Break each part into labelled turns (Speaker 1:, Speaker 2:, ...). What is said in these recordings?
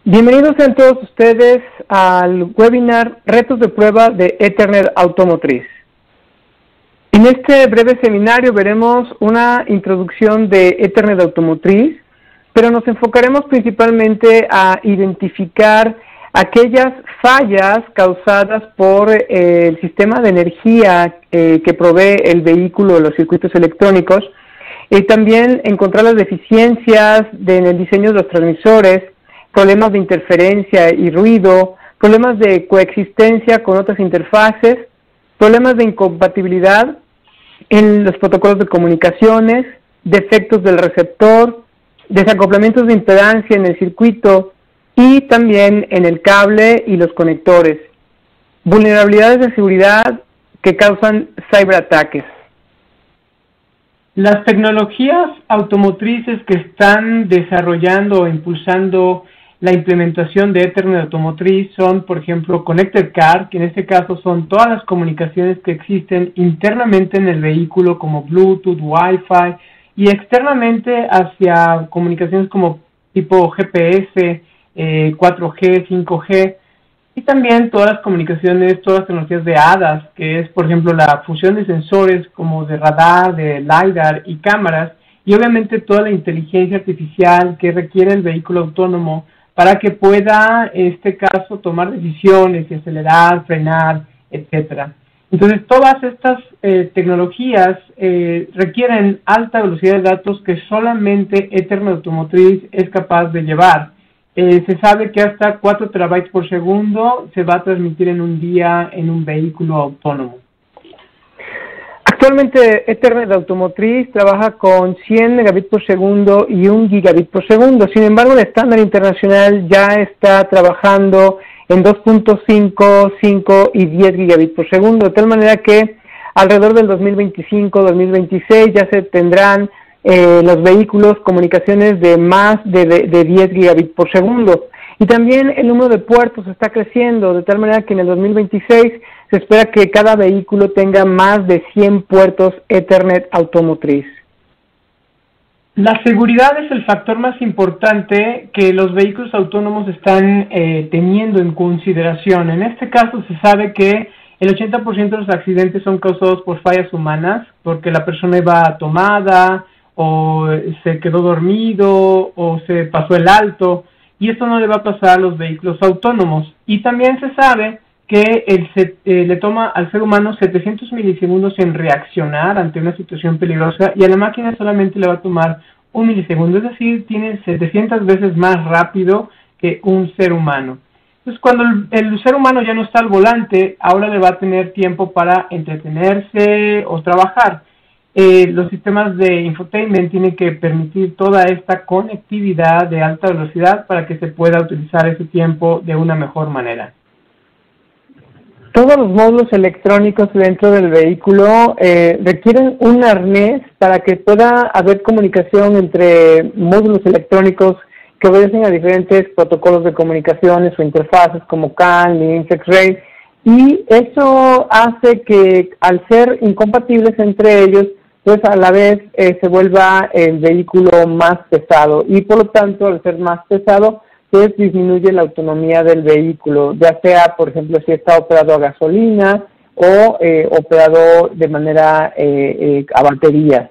Speaker 1: Bienvenidos sean todos ustedes al webinar Retos de prueba de Ethernet Automotriz. En este breve seminario veremos una introducción de Ethernet Automotriz, pero nos enfocaremos principalmente a identificar aquellas fallas causadas por el sistema de energía que provee el vehículo, los circuitos electrónicos, y también encontrar las deficiencias en el diseño de los transmisores, problemas de interferencia y ruido, problemas de coexistencia con otras interfaces, problemas de incompatibilidad en los protocolos de comunicaciones, defectos del receptor, desacoplamientos de impedancia en el circuito y también en el cable y los conectores, vulnerabilidades de seguridad que causan ciberataques.
Speaker 2: Las tecnologías automotrices que están desarrollando o impulsando la implementación de Ethernet Automotriz son, por ejemplo, Connected Car, que en este caso son todas las comunicaciones que existen internamente en el vehículo como Bluetooth, Wi-Fi, y externamente hacia comunicaciones como tipo GPS, 4G, 5G, y también todas las comunicaciones, todas las tecnologías de ADAS, que es, por ejemplo, la fusión de sensores como de radar, de LiDAR y cámaras, y obviamente toda la inteligencia artificial que requiere el vehículo autónomo para que pueda, en este caso, tomar decisiones y acelerar, frenar, etcétera. Entonces, todas estas tecnologías requieren alta velocidad de datos que solamente Ethernet Automotriz es capaz de llevar. Se sabe que hasta 4 terabytes por segundo se va a transmitir en un día en un vehículo autónomo.
Speaker 1: Actualmente Ethernet Automotriz trabaja con 100 megabits por segundo y 1 gigabit por segundo. Sin embargo, el estándar internacional ya está trabajando en 2.5, 5 y 10 gigabits por segundo, de tal manera que alrededor del 2025-2026 ya se tendrán los vehículos comunicaciones de más de 10 gigabits por segundo. Y también el número de puertos está creciendo, de tal manera que en el 2026 se espera que cada vehículo tenga más de 100 puertos Ethernet Automotriz.
Speaker 2: La seguridad es el factor más importante que los vehículos autónomos están teniendo en consideración. En este caso se sabe que el 80% de los accidentes son causados por fallas humanas, porque la persona iba tomada, o se quedó dormido, o se pasó el alto, y esto no le va a pasar a los vehículos autónomos. Y también se sabe que le toma al ser humano 700 milisegundos en reaccionar ante una situación peligrosa, y a la máquina solamente le va a tomar 1 milisegundo, es decir, tiene 700 veces más rápido que un ser humano. Entonces, cuando el ser humano ya no está al volante, ahora le va a tener tiempo para entretenerse o trabajar. Los sistemas de infotainment tienen que permitir toda esta conectividad de alta velocidad para que se pueda utilizar ese tiempo de una mejor manera.
Speaker 1: Todos los módulos electrónicos dentro del vehículo requieren un arnés para que pueda haber comunicación entre módulos electrónicos que obedecen a diferentes protocolos de comunicaciones o interfaces como CAN, Linux, X-Ray, y eso hace que al ser incompatibles entre ellos, pues a la vez se vuelva el vehículo más pesado, y por lo tanto al ser más pesado pues disminuye la autonomía del vehículo, ya sea por ejemplo si está operado a gasolina o operado de manera a baterías.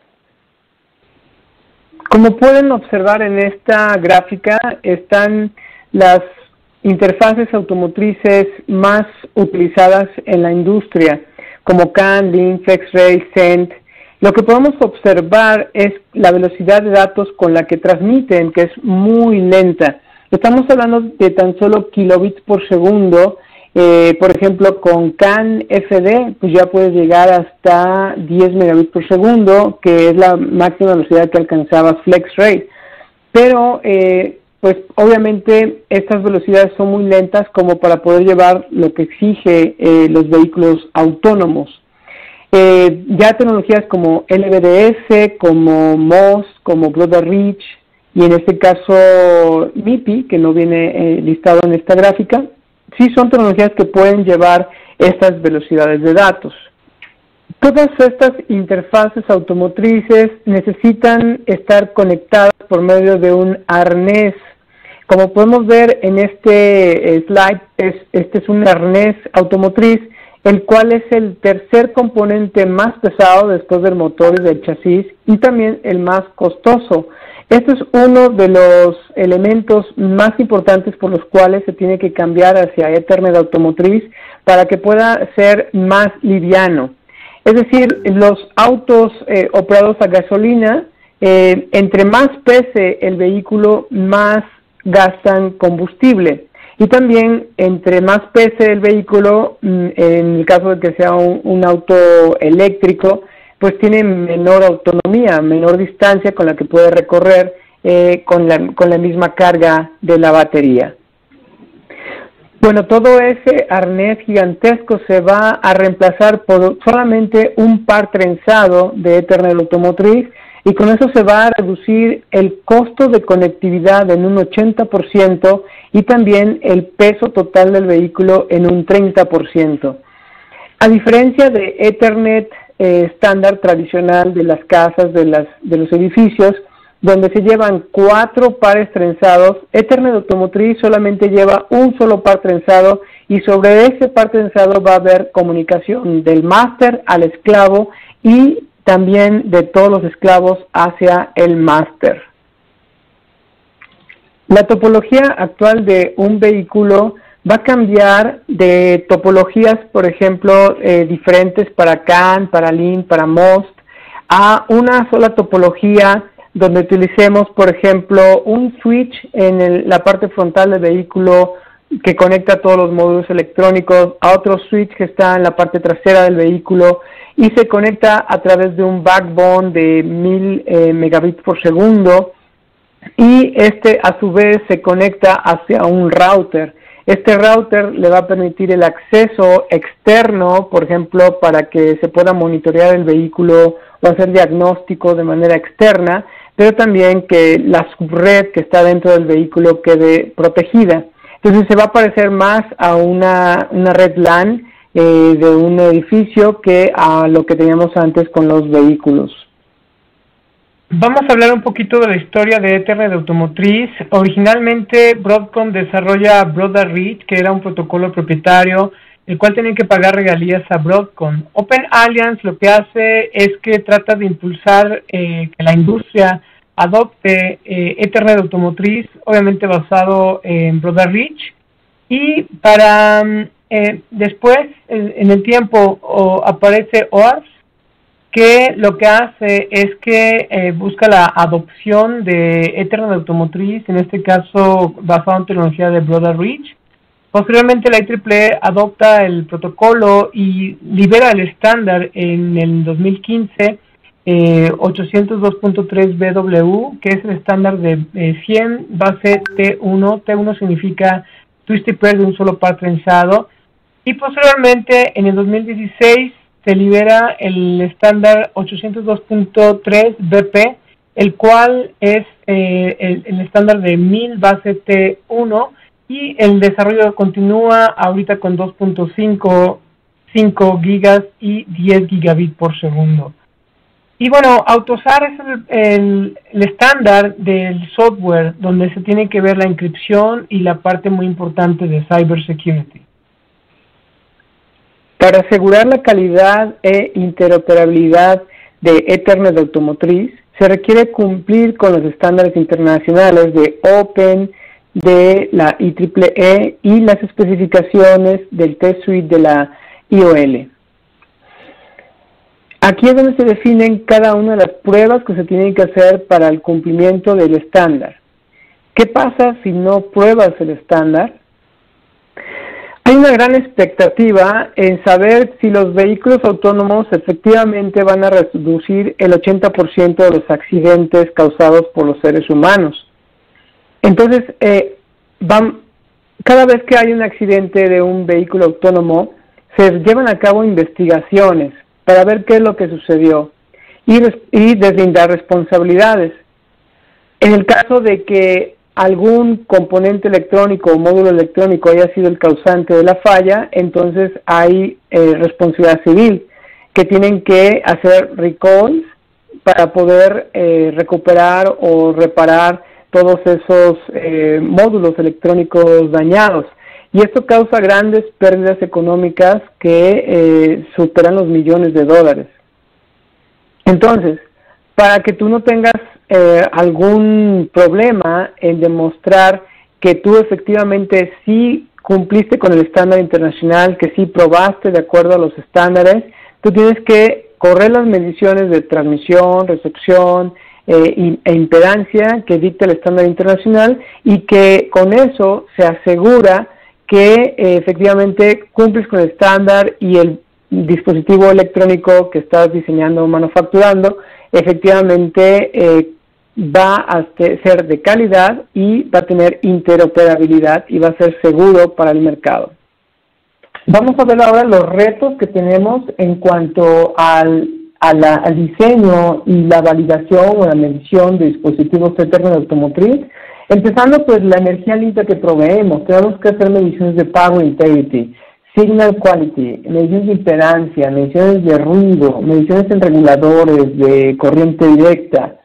Speaker 1: Como pueden observar en esta gráfica están las interfaces automotrices más utilizadas en la industria, como CAN, Linux, X-Ray, CENT. Lo que podemos observar es la velocidad de datos con la que transmiten, que es muy lenta. Estamos hablando de tan solo kilobits por segundo. Por ejemplo, con CAN FD, pues ya puede llegar hasta 10 megabits por segundo, que es la máxima velocidad que alcanzaba FlexRay. Pero, pues obviamente estas velocidades son muy lentas como para poder llevar lo que exige los vehículos autónomos. Ya tecnologías como LVDS, como MOS, como Broadband Reach, y en este caso MIPI, que no viene listado en esta gráfica, sí son tecnologías que pueden llevar estas velocidades de datos. Todas estas interfaces automotrices necesitan estar conectadas por medio de un arnés Como podemos ver en este slide, este es un arnés automotriz, el cual es el tercer componente más pesado después del motor y del chasis y también el más costoso. Este es uno de los elementos más importantes por los cuales se tiene que cambiar hacia Ethernet automotriz para que pueda ser más liviano. Es decir, los autos operados a gasolina, entre más pese el vehículo, más gastan combustible. Y también, entre más pese el vehículo, en el caso de que sea un auto eléctrico, pues tiene menor autonomía, menor distancia con la que puede recorrer con la misma carga de la batería. Bueno, todo ese arnés gigantesco se va a reemplazar por solamente un par trenzado de Ethernet automotriz, y con eso se va a reducir el costo de conectividad en un 80% y también el peso total del vehículo en un 30%. A diferencia de Ethernet estándar tradicional de las casas, de los edificios, donde se llevan 4 pares trenzados, Ethernet automotriz solamente lleva un solo par trenzado, y sobre ese par trenzado va a haber comunicación del máster al esclavo y también de todos los esclavos hacia el máster. La topología actual de un vehículo va a cambiar de topologías, por ejemplo, diferentes para CAN, para LIN, para MOST, a una sola topología donde utilicemos, por ejemplo, un switch en la parte frontal del vehículo que conecta todos los módulos electrónicos, a otro switch que está en la parte trasera del vehículo y se conecta a través de un backbone de 1000 megabits por segundo, y a su vez se conecta hacia un router. Este router le va a permitir el acceso externo, por ejemplo, para que se pueda monitorear el vehículo o hacer diagnóstico de manera externa, pero también que la subred que está dentro del vehículo quede protegida. Entonces se va a parecer más a una red LAN de un edificio que a lo que teníamos antes con los vehículos.
Speaker 2: Vamos a hablar un poquito de la historia de Ethernet automotriz. Originalmente Broadcom desarrolla Broad Reach, que era un protocolo propietario, el cual tenían que pagar regalías a Broadcom. Open Alliance lo que hace es que trata de impulsar que la industria adopte Ethernet automotriz, obviamente basado en Broad Reach, y para después, en el tiempo, aparece OAS, que lo que hace es que busca la adopción de Ethernet automotriz, en este caso basado en tecnología de Broad Reach. Posteriormente la IEEE adopta el protocolo y libera el estándar en el 2015, 802.3 BW, que es el estándar de 100 base T1. T1 significa Twisted Pair de un solo par trenzado. Y posteriormente, en el 2016, se libera el estándar 802.3 BP, el cual es el estándar de 1000 base T1, y el desarrollo continúa ahorita con 2.5, 5 gigas y 10 gigabits por segundo. Y bueno, AUTOSAR es el estándar del software donde se tiene que ver la encripción y la parte muy importante de cybersecurity.
Speaker 1: Para asegurar la calidad e interoperabilidad de Ethernet automotriz, se requiere cumplir con los estándares internacionales de Open, de la IEEE y las especificaciones del Test Suite de la IOL. Aquí es donde se definen cada una de las pruebas que se tienen que hacer para el cumplimiento del estándar. ¿Qué pasa si no pruebas el estándar? Hay una gran expectativa en saber si los vehículos autónomos efectivamente van a reducir el 80% de los accidentes causados por los seres humanos. Entonces, cada vez que hay un accidente de un vehículo autónomo, se llevan a cabo investigaciones para ver qué es lo que sucedió y deslindar responsabilidades. En el caso de que algún componente electrónico o módulo electrónico haya sido el causante de la falla, entonces hay responsabilidad civil, que tienen que hacer recalls para poder recuperar o reparar todos esos módulos electrónicos dañados. Y esto causa grandes pérdidas económicas que superan los millones de dólares. Entonces, para que tú no tengas algún problema en demostrar que tú efectivamente sí cumpliste con el estándar internacional, que sí probaste de acuerdo a los estándares, tú tienes que correr las mediciones de transmisión, recepción e impedancia que dicta el estándar internacional, y que con eso se asegura que efectivamente cumples con el estándar y el dispositivo electrónico que estás diseñando o manufacturando efectivamente va a ser de calidad y va a tener interoperabilidad y va a ser seguro para el mercado. Vamos a ver ahora los retos que tenemos en cuanto al diseño y la validación o la medición de dispositivos de término automotriz. Empezando, pues, la energía limpia que proveemos. Tenemos que hacer mediciones de power integrity, signal quality, mediciones de impedancia, mediciones de ruido, mediciones en reguladores de corriente directa.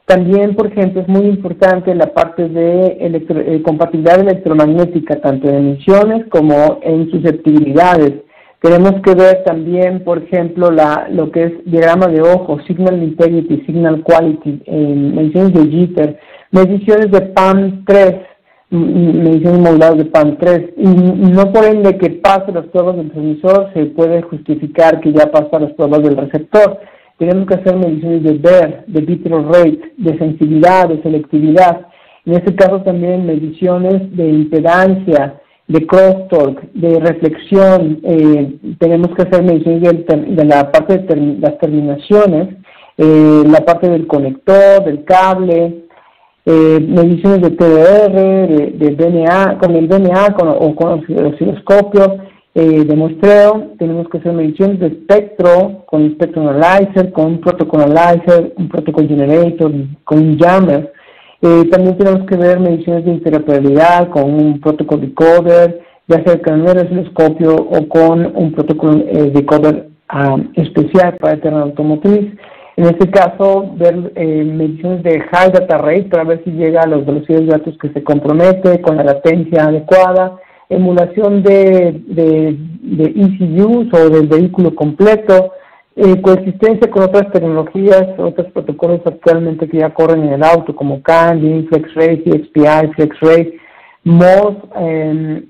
Speaker 1: También, por ejemplo, es muy importante la parte de compatibilidad electromagnética, tanto en emisiones como en susceptibilidades. Tenemos que ver también, por ejemplo, lo que es diagrama de ojo, signal integrity, signal quality, mediciones de jitter, mediciones de PAM3, mediciones moduladas de PAM3, y no por ende que pase las pruebas del transmisor se puede justificar que ya pasa las pruebas del receptor. Tenemos que hacer mediciones de BER, de bit error rate, de sensibilidad, de selectividad. En este caso también mediciones de impedancia, de crosstalk, de reflexión. Tenemos que hacer mediciones de la parte de las terminaciones, la parte del conector, del cable, mediciones de TDR, de DNA, con el DNA o con el osciloscopio de muestreo. Tenemos que hacer mediciones de espectro con un spectrum analyzer, con un protocol analyzer, un protocol generator, con un jammer. También tenemos que ver mediciones de interoperabilidad con un protocol decoder, ya sea con un osciloscopio o con un protocolo decoder especial para el terreno automotriz. En este caso, ver mediciones de high data rate para ver si llega a las velocidades de datos que se compromete, con la latencia adecuada, emulación de ECUs o del vehículo completo, coexistencia con otras tecnologías, otros protocolos actualmente que ya corren en el auto, como CAN, DIN, FlexRay, CXPI, FlexRay, MOS,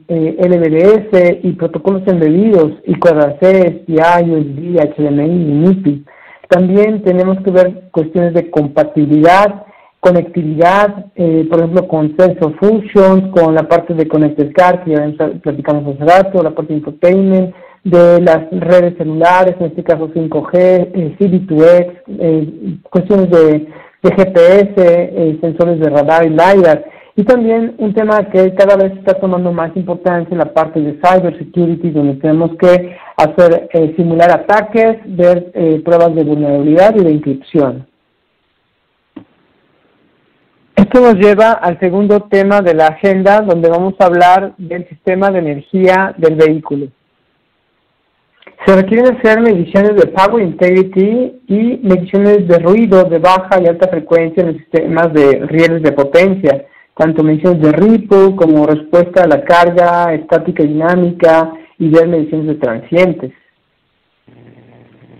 Speaker 1: LVDS y protocolos embebidos, I4C, SPI, USB, HDMI y MIPI. También tenemos que ver cuestiones de compatibilidad, conectividad, por ejemplo, con Sensor Functions, con la parte de Connected Car, que ya platicamos hace rato, la parte de infotainment, de las redes celulares, en este caso 5G, C-V2X, cuestiones de GPS, sensores de radar y LiDAR. Y también un tema que cada vez está tomando más importancia en la parte de cybersecurity, donde tenemos que hacer simular ataques, ver pruebas de vulnerabilidad y de encripción. Esto nos lleva al segundo tema de la agenda, donde vamos a hablar del sistema de energía del vehículo. Se requieren hacer mediciones de power integrity y mediciones de ruido de baja y alta frecuencia en los sistemas de rieles de potencia, tanto mediciones de ripple como respuesta a la carga estática y dinámica, y ver mediciones de transientes.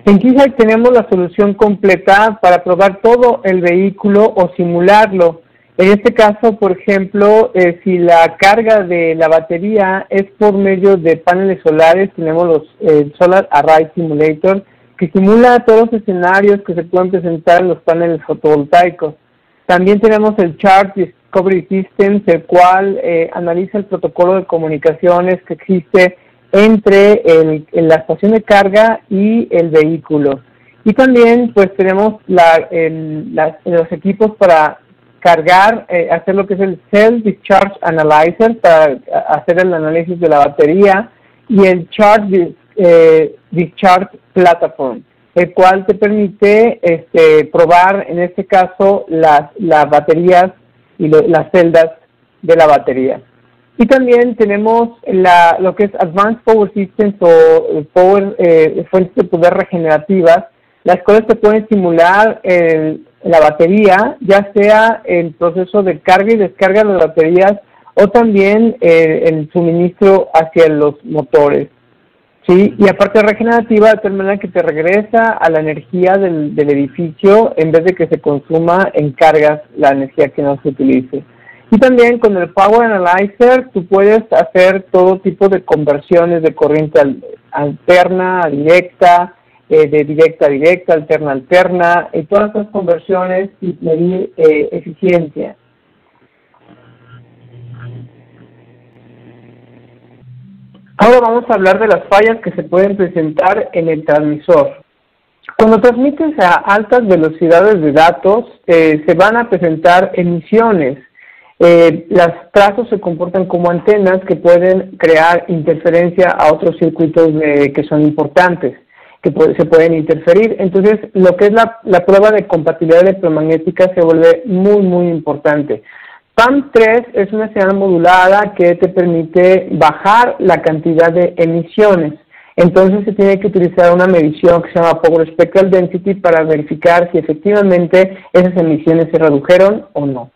Speaker 1: En Keysight tenemos la solución completa para probar todo el vehículo o simularlo. En este caso, por ejemplo, si la carga de la batería es por medio de paneles solares, tenemos los Solar Array Simulator, que simula todos los escenarios que se pueden presentar en los paneles fotovoltaicos. También tenemos el Charge Discovery System, el cual analiza el protocolo de comunicaciones que existe entre la estación de carga y el vehículo. Y también pues tenemos los equipos para cargar, hacer lo que es el Cell Discharge Analyzer para hacer el análisis de la batería, y el Charge Discharge Platform, el cual te permite probar en este caso las baterías y las celdas de la batería. Y también tenemos lo que es Advanced Power Systems o fuentes de poder regenerativas, las cuales te pueden simular la batería, ya sea el proceso de carga y descarga de las baterías o también el suministro hacia los motores. Sí, y aparte regenerativa, de tal manera que te regresa a la energía del edificio en vez de que se consuma en cargas la energía que no se utilice. Y también con el Power Analyzer tú puedes hacer todo tipo de conversiones de corriente alterna a directa, de directa a directa, alterna a alterna, y todas esas conversiones y medir eficiencia. Ahora vamos a hablar de las fallas que se pueden presentar en el transmisor. Cuando transmites a altas velocidades de datos, se van a presentar emisiones. Los trazos se comportan como antenas que pueden crear interferencia a otros circuitos que son importantes, que se pueden interferir. Entonces, lo que es la prueba de compatibilidad electromagnética se vuelve muy, muy importante. PAM3 es una señal modulada que te permite bajar la cantidad de emisiones. Entonces se tiene que utilizar una medición que se llama Power Spectral Density para verificar si efectivamente esas emisiones se redujeron o no.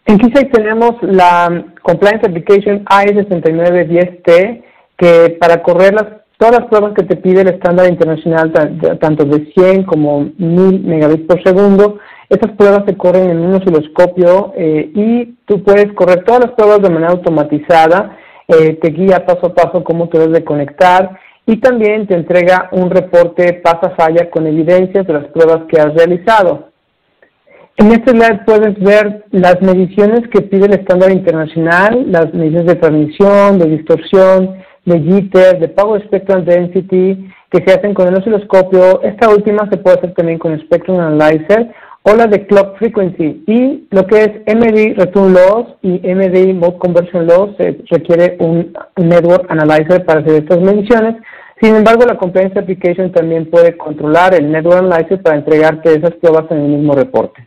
Speaker 1: En Keysight tenemos la Compliance Application AE6910T, que para correr todas las pruebas que te pide el estándar internacional, tanto de 100 como 1000 megabits por segundo, estas pruebas se corren en un osciloscopio y tú puedes correr todas las pruebas de manera automatizada, te guía paso a paso cómo te debes de conectar y también te entrega un reporte pasa-falla con evidencias de las pruebas que has realizado. En este slide puedes ver las mediciones que pide el estándar internacional, las mediciones de transmisión, de distorsión, de jitter, de Power Spectral Density, que se hacen con el osciloscopio. Esta última se puede hacer también con Spectrum Analyzer, o la de Clock Frequency. Y lo que es MD Return Loss y MD Mode Conversion Loss, se requiere un Network Analyzer para hacer estas mediciones. Sin embargo, la Compliance Application también puede controlar el Network Analyzer para entregarte esas pruebas en el mismo reporte.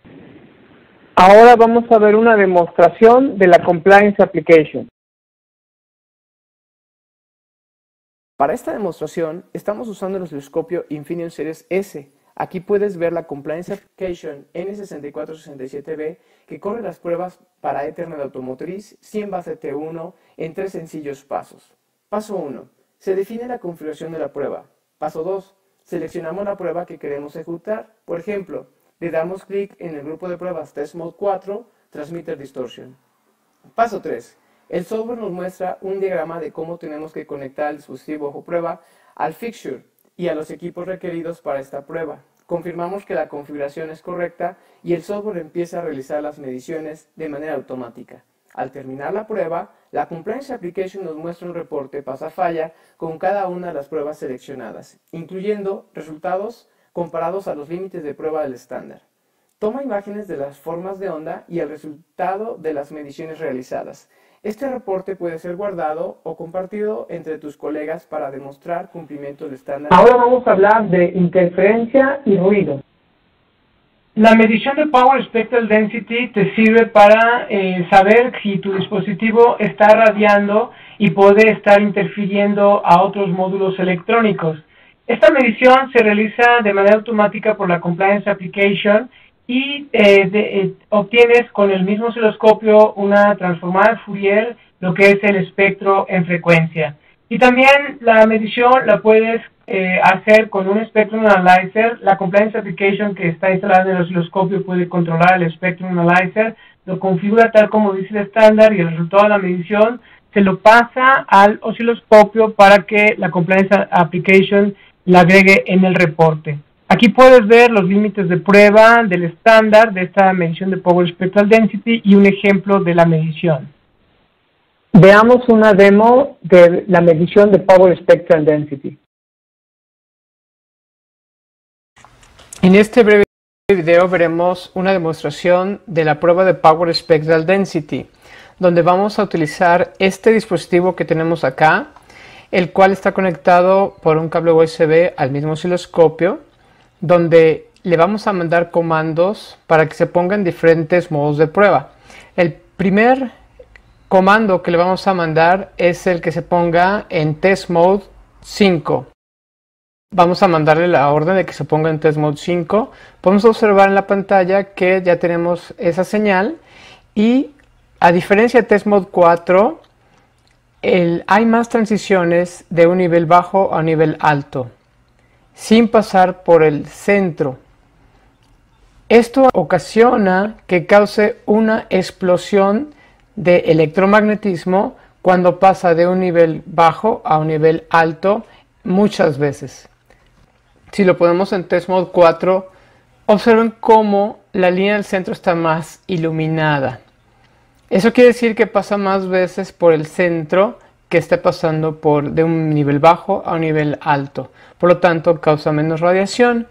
Speaker 1: Ahora vamos a ver una demostración de la Compliance Application.
Speaker 3: Para esta demostración, estamos usando el osciloscopio Infineon Series S. Aquí puedes ver la Compliance Application N6467B que corre las pruebas para Ethernet automotriz 100 base T1 en 3 sencillos pasos. Paso 1. Se define la configuración de la prueba. Paso 2. Seleccionamos la prueba que queremos ejecutar. Por ejemplo, le damos clic en el grupo de pruebas Test Mode 4, Transmitter Distortion. Paso 3. El software nos muestra un diagrama de cómo tenemos que conectar el dispositivo bajo prueba al fixture y a los equipos requeridos para esta prueba. Confirmamos que la configuración es correcta y el software empieza a realizar las mediciones de manera automática. Al terminar la prueba, la Compliance Application nos muestra un reporte pasa-falla con cada una de las pruebas seleccionadas, incluyendo resultados comparados a los límites de prueba del estándar. Toma imágenes de las formas de onda y el resultado de las mediciones realizadas. Este reporte puede ser guardado o compartido entre tus colegas para demostrar cumplimiento del estándar.
Speaker 1: Ahora vamos a hablar de interferencia y ruido.
Speaker 2: La medición de Power Spectral Density te sirve para saber si tu dispositivo está radiando y puede estar interfiriendo a otros módulos electrónicos. Esta medición se realiza de manera automática por la Compliance Application y obtienes con el mismo osciloscopio una transformada Fourier, lo que es el espectro en frecuencia. Y también la medición la puedes hacer con un Spectrum Analyzer. La Compliance Application que está instalada en el osciloscopio puede controlar el Spectrum Analyzer, lo configura tal como dice el estándar y el resultado de la medición se lo pasa al osciloscopio para que la Compliance Application la agregue en el reporte. Aquí puedes ver los límites de prueba del estándar de esta medición de Power Spectral Density y un ejemplo de la medición.
Speaker 1: Veamos una demo de la medición de Power Spectral Density.
Speaker 3: En este breve video veremos una demostración de la prueba de Power Spectral Density, donde vamos a utilizar este dispositivo que tenemos acá, el cual está conectado por un cable USB al mismo osciloscopio, donde le vamos a mandar comandos para que se pongan diferentes modos de prueba. El primer comando que le vamos a mandar es el que se ponga en Test Mode 5. vamos a mandarle la orden de que se ponga en test mode 5. Podemos observar en la pantalla que ya tenemos esa señal y a diferencia de test mode 4, hay más transiciones de un nivel bajo a un nivel alto, sin pasar por el centro. Esto ocasiona que cause una explosión de electromagnetismo cuando pasa de un nivel bajo a un nivel alto muchas veces. Si lo ponemos en test mode 4, observen cómo la línea del centro está más iluminada. Eso quiere decir que pasa más veces por el centro que esté pasando de un nivel bajo a un nivel alto. Por lo tanto, causa menos radiación.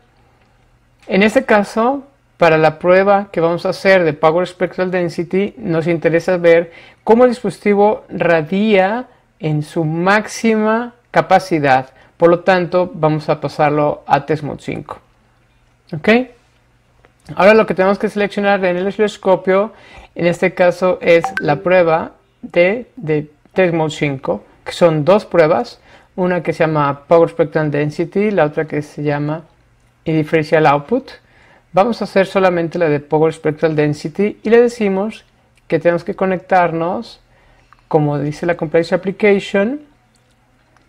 Speaker 3: En este caso, para la prueba que vamos a hacer de Power Spectral Density, nos interesa ver cómo el dispositivo radia en su máxima capacidad. Por lo tanto, vamos a pasarlo a test mode 5. ¿Ok? Ahora lo que tenemos que seleccionar en el osciloscopio, en este caso, es la prueba de test mode 5, que son dos pruebas, una que se llama Power Spectral Density, la otra que se llama Differential Output. Vamos a hacer solamente la de Power Spectral Density y le decimos que tenemos que conectarnos, como dice la Compliance Application.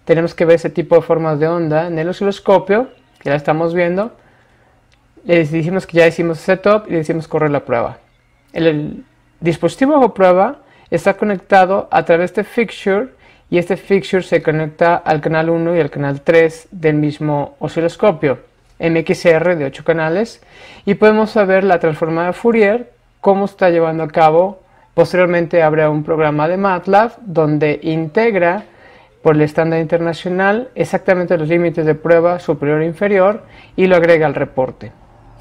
Speaker 3: Tenemos que ver ese tipo de formas de onda en el osciloscopio, que ya estamos viendo. Le decimos que ya hicimos setup y le decimos correr la prueba. El dispositivo bajo prueba está conectado a través de fixture y este fixture se conecta al canal 1 y al canal 3 del mismo osciloscopio MXR de 8 canales y podemos saber la transformada de Fourier, cómo está llevando a cabo. Posteriormente habrá un programa de MATLAB donde integra por el estándar internacional exactamente los límites de prueba superior e inferior y lo agrega al reporte.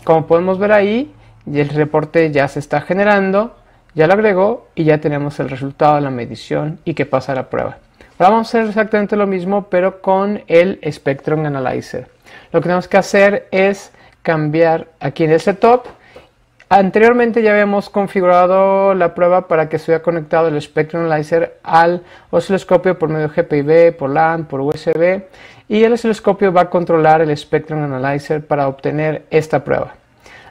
Speaker 3: Como podemos ver ahí, el reporte ya se está generando, ya lo agregó y ya tenemos el resultado de la medición y que pasa la prueba. Ahora vamos a hacer exactamente lo mismo pero con el Spectrum Analyzer. Lo que tenemos que hacer es cambiar aquí en el setup. Anteriormente ya habíamos configurado la prueba para que estuviera conectado el Spectrum Analyzer al osciloscopio por medio de GPIB, por LAN, por USB y el osciloscopio va a controlar el Spectrum Analyzer para obtener esta prueba.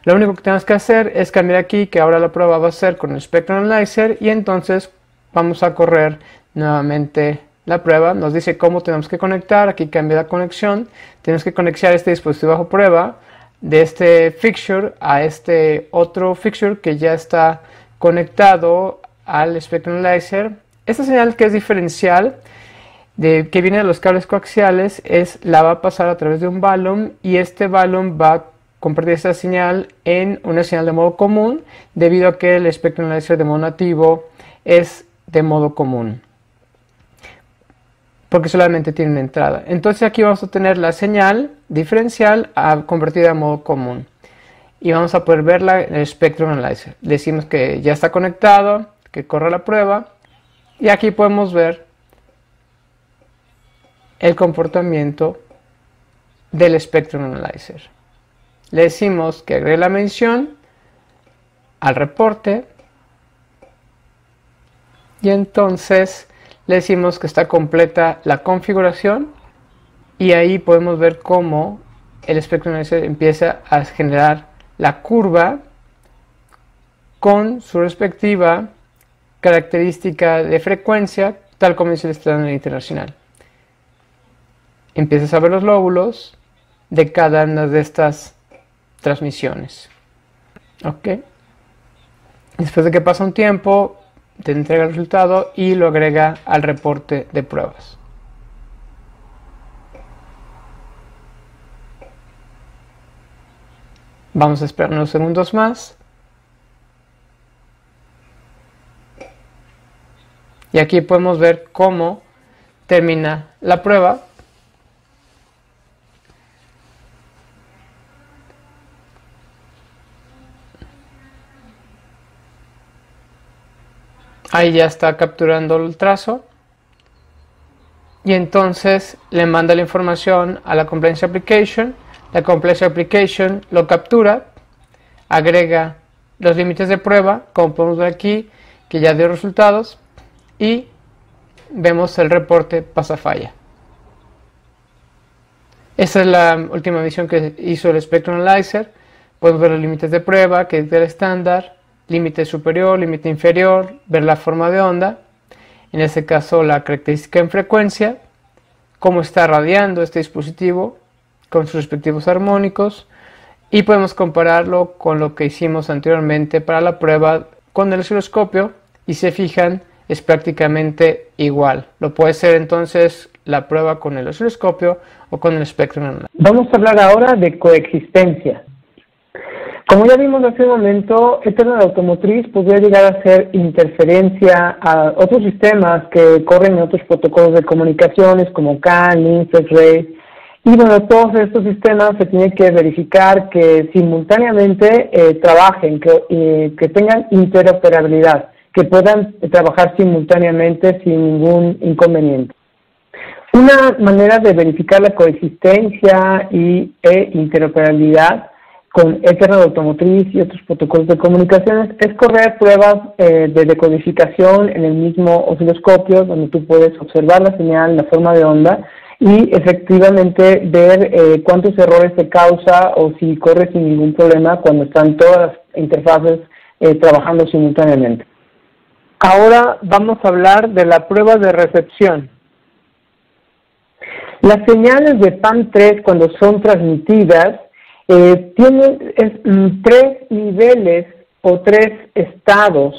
Speaker 3: Lo único que tenemos que hacer es cambiar aquí que ahora la prueba va a ser con el Spectrum Analyzer y entonces vamos a correr nuevamente la prueba. Nos dice cómo tenemos que conectar, aquí cambia la conexión, tenemos que conectar este dispositivo bajo prueba de este fixture a este otro fixture que ya está conectado al Spectrum Analyzer. Esta señal que es diferencial, que viene de los cables coaxiales, la va a pasar a través de un balun y este balun va a convertir esta señal en una señal de modo común debido a que el Spectrum Analyzer de modo nativo es de modo común, porque solamente tiene una entrada. Entonces aquí vamos a tener la señal diferencial convertida a modo común y vamos a poder verla en el Spectrum Analyzer. Decimos que ya está conectado, que corre la prueba y aquí podemos ver el comportamiento del Spectrum Analyzer. Le decimos que agregue la mención al reporte y entonces le decimos que está completa la configuración y ahí podemos ver cómo el Spectrum Analyzer empieza a generar la curva con su respectiva característica de frecuencia, tal como dice el estándar internacional. Empiezas a ver los lóbulos de cada una de estas transmisiones. Ok. Después de que pasa un tiempo, te entrega el resultado y lo agrega al reporte de pruebas. Vamos a esperar unos segundos más. Y aquí podemos ver cómo termina la prueba. Ahí ya está capturando el trazo. Y entonces le manda la información a la Compliance Application. La Compliance Application lo captura, agrega los límites de prueba, como podemos ver aquí, que ya dio resultados. Y vemos el reporte pasa falla. Esta es la última medición que hizo el Spectrum Analyzer. Podemos ver los límites de prueba, que es del estándar, límite superior, límite inferior, ver la forma de onda, en este caso la característica en frecuencia, cómo está radiando este dispositivo con sus respectivos armónicos, y podemos compararlo con lo que hicimos anteriormente para la prueba con el osciloscopio, y se fijan, es prácticamente igual. Lo puede ser entonces la prueba con el osciloscopio o con el Spectrum Analyzer.
Speaker 1: Vamos a hablar ahora de coexistencia. Como ya vimos hace un momento, Ethernet automotriz podría llegar a hacer interferencia a otros sistemas que corren en otros protocolos de comunicaciones como CAN, LIN, FlexRay. Y bueno, todos estos sistemas se tiene que verificar que simultáneamente trabajen, que tengan interoperabilidad, que puedan trabajar simultáneamente sin ningún inconveniente. Una manera de verificar la coexistencia e interoperabilidad con Ethernet automotriz y otros protocolos de comunicaciones es correr pruebas de decodificación en el mismo osciloscopio, donde tú puedes observar la señal, la forma de onda, y efectivamente ver cuántos errores te causa o si corre sin ningún problema cuando están todas las interfaces trabajando simultáneamente. Ahora vamos a hablar de la prueba de recepción. Las señales de PAM3 cuando son transmitidas tienen tres niveles o tres estados,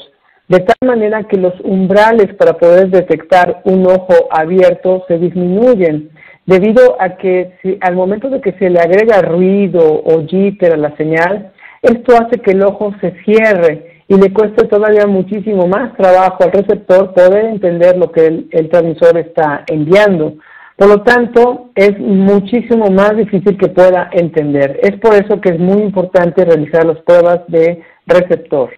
Speaker 1: de tal manera que los umbrales para poder detectar un ojo abierto se disminuyen, debido a que al momento de que se le agrega ruido o jitter a la señal, esto hace que el ojo se cierre y le cueste todavía muchísimo más trabajo al receptor poder entender lo que el transmisor está enviando. Por lo tanto, es muchísimo más difícil que pueda entender. Es por eso que es muy importante realizar las pruebas de receptor.